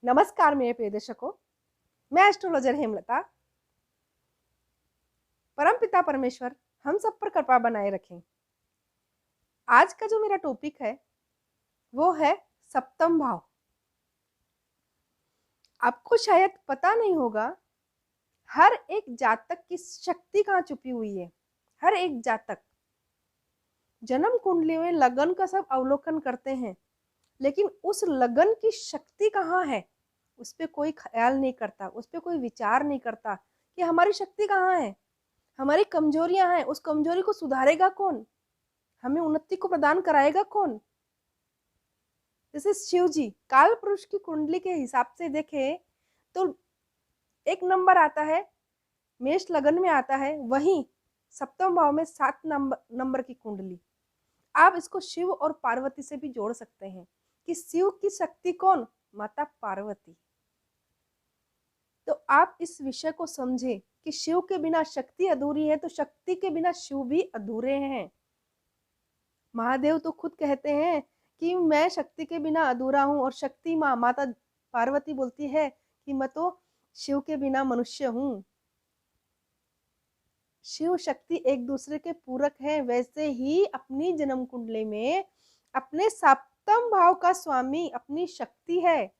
नमस्कार मेरे प्रिय दर्शकों, मैं एस्ट्रोलॉजर हेमलता। परमपिता परमेश्वर हम सब पर कृपा बनाए रखें। आज का जो मेरा टॉपिक है वो है सप्तम भाव। आपको शायद पता नहीं होगा, हर एक जातक की शक्ति कहाँ छुपी हुई है। हर एक जातक जन्म कुंडली में लगन का सब अवलोकन करते हैं, लेकिन उस लगन की शक्ति कहाँ है उस पर कोई ख्याल नहीं करता, उस पर कोई विचार नहीं करता कि हमारी शक्ति कहाँ है, हमारी कमजोरियां हैं, उस कमजोरी को सुधारेगा कौन, हमें उन्नति को प्रदान कराएगा कौन। जैसे शिव जी काल पुरुष की कुंडली के हिसाब से देखें तो एक नंबर आता है, मेष लगन में आता है, वहीं सप्तम भाव में 7 नंबर की कुंडली। आप इसको शिव और पार्वती से भी जोड़ सकते हैं कि शिव की शक्ति कौन, माता पार्वती। तो आप इस विषय को समझें कि शिव के बिना शक्ति अधूरी है, तो शक्ति के बिना शिव भी अधूरे हैं। महादेव तो खुद कहते हैं कि मैं शक्ति के बिना अधूरा हूं, और शक्ति माँ माता पार्वती बोलती है कि मैं तो शिव के बिना मनुष्य हूं। शिव शक्ति एक दूसरे के पूरक है। वैसे ही अपनी जन्म कुंडली में अपने सप्तम भाव का स्वामी अपनी शक्ति है,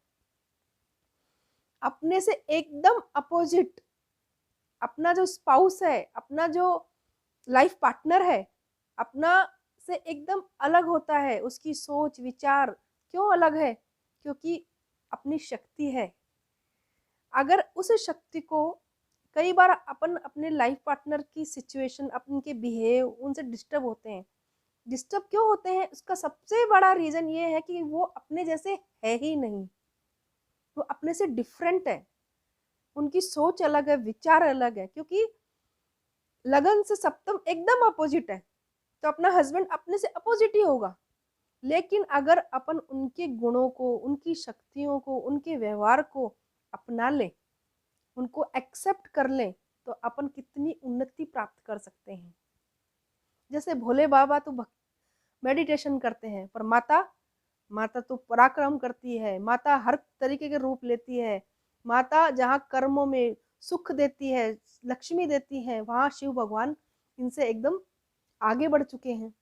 अपने से एकदम अपोजिट अपना जो स्पाउस है, अपना जो लाइफ पार्टनर है, अपना से एकदम अलग होता है। उसकी सोच विचार क्यों अलग है? क्योंकि अपनी शक्ति है। अगर उस शक्ति को कई बार अपन अपने लाइफ पार्टनर की सिचुएशन, अपन के बिहेव, उनसे डिस्टर्ब होते हैं। डिस्टर्ब क्यों होते हैं? उसका सबसे बड़ा रीजन ये है कि वो अपने जैसे है ही नहीं, वो अपने से डिफरेंट है, उनकी सोच अलग है, विचार अलग है। क्योंकि लगन से सप्तम एकदम अपोजिट है, तो अपना हस्बैंड अपने से अपोजिट ही होगा। लेकिन अगर अपन उनके गुणों को, उनकी शक्तियों को, उनके व्यवहार को अपना ले, उनको एक्सेप्ट कर ले, तो अपन कितनी उन्नति प्राप्त कर सकते हैं। जैसे भोले बाबा तो मेडिटेशन करते हैं, पर माता माता तो पराक्रम करती है। माता हर तरीके के रूप लेती है। माता जहाँ कर्मों में सुख देती है, लक्ष्मी देती है, वहां शिव भगवान इनसे एकदम आगे बढ़ चुके हैं।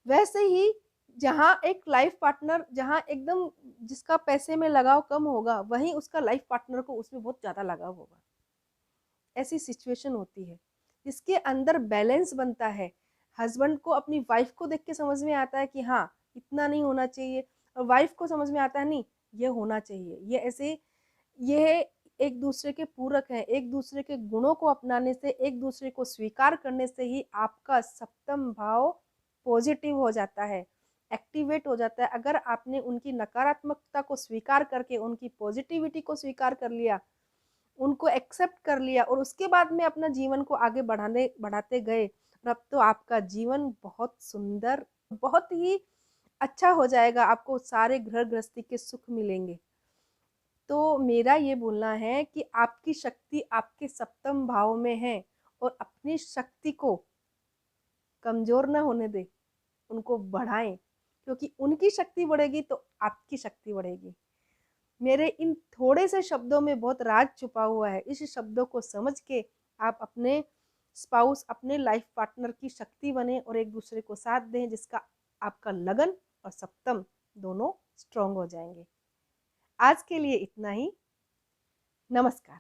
वैसे ही जहाँ एक लाइफ पार्टनर, जहाँ एकदम जिसका पैसे में लगाव कम होगा, वहीं उसका लाइफ पार्टनर को उसमें बहुत ज्यादा लगाव होगा। ऐसी सिचुएशन होती है जिसके अंदर बैलेंस बनता है। हस्बैंड को अपनी वाइफ को देख के समझ में आता है कि हाँ इतना नहीं होना चाहिए, और वाइफ को समझ में आता है नहीं ये होना चाहिए। ये ऐसे, ये एक दूसरे के पूरक हैं। एक दूसरे के गुणों को अपनाने से, एक दूसरे को स्वीकार करने से ही आपका सप्तम भाव पॉजिटिव हो जाता है, एक्टिवेट हो जाता है। अगर आपने उनकी नकारात्मकता को स्वीकार करके उनकी पॉजिटिविटी को स्वीकार कर लिया, उनको एक्सेप्ट कर लिया, और उसके बाद में अपना जीवन को आगे बढ़ाते गए, और अब तो आपका जीवन बहुत सुंदर, बहुत ही अच्छा हो जाएगा। आपको सारे घर गृहस्थी के सुख मिलेंगे। तो मेरा ये बोलना है कि आपकी शक्ति आपके सप्तम भाव में है, और अपनी शक्ति को कमजोर ना होने दे, उनको बढ़ाएं। क्योंकि उनकी शक्ति बढ़ेगी तो आपकी शक्ति बढ़ेगी। मेरे इन थोड़े से शब्दों में बहुत राज छुपा हुआ है। इस शब्दों को समझ के आप अपने स्पाउस, अपने लाइफ पार्टनर की शक्ति बने, और एक दूसरे को साथ दें, जिसका आपका लगन और सप्तम दोनों स्ट्रांग हो जाएंगे। आज के लिए इतना ही। नमस्कार।